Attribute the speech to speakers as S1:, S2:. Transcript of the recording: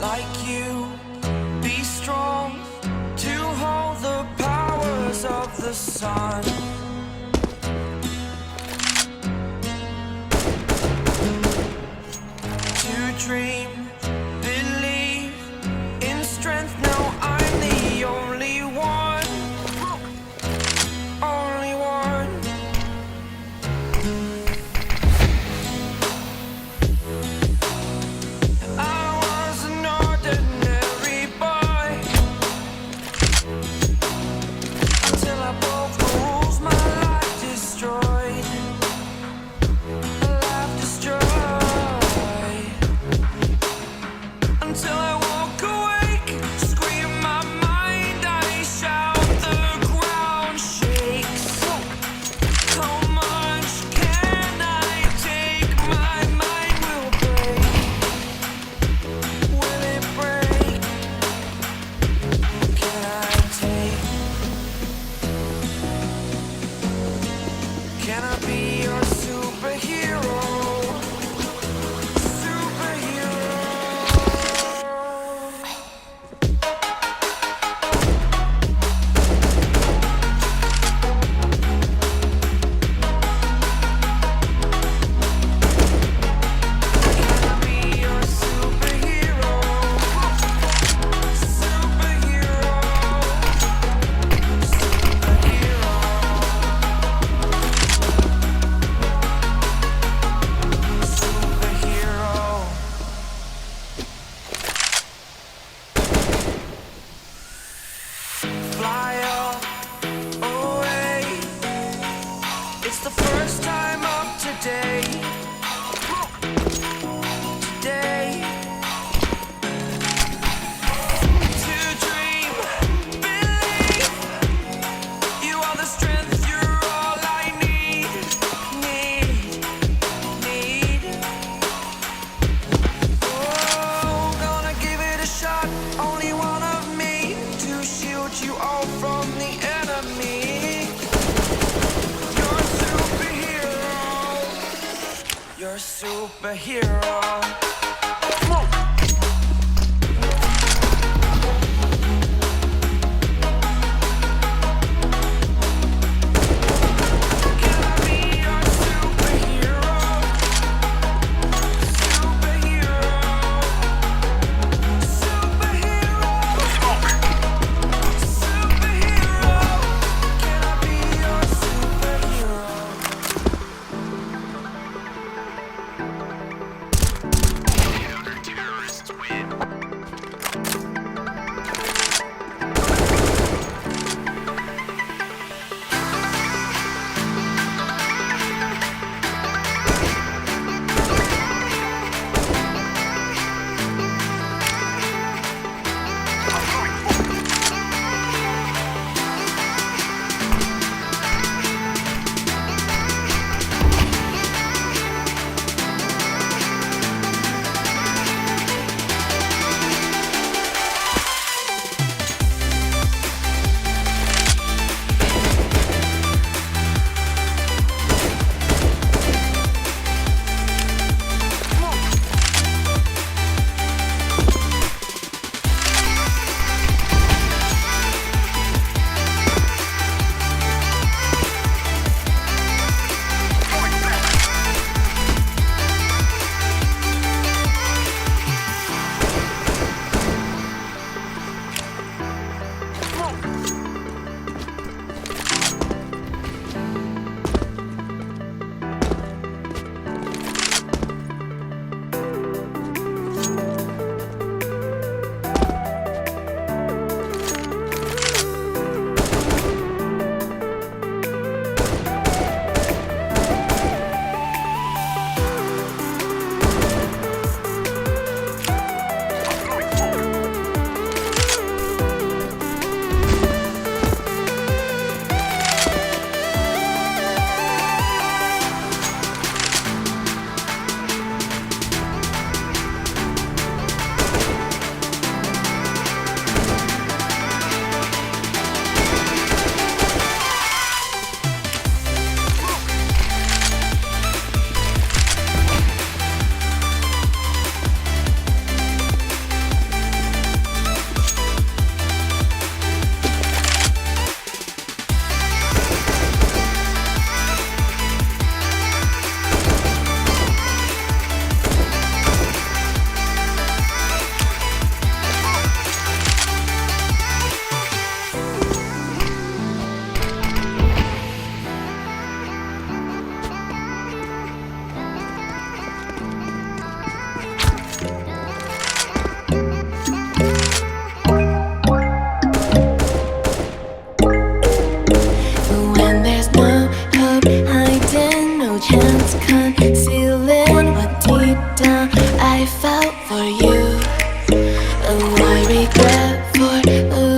S1: like you, be strong to hold the powers of the sun. To dream, believe in strength. Now I'm the only one, only one. I was an ordinary boy until I broke the rules. My life destroyed, life destroyed. Until I walk awake, scream my mind, I shout, the ground shakes. How much can I take? My mind will break. Will it break? Can I take? Can I be your superhero? Superhero. Can I be your superhero? Superhero. Superhero. Fly away. It's the first time of today. Today. To dream, believe. You are the strength, you're all I need. Oh, gonna give it a shot. Only one of me to shield you all from the enemy. You're a superhero. You're a superhero. Come on. Can I be your superhero? Superhero. Superhero. Superhero. Can I be your superhero?
S2: I felt for you, and I regret for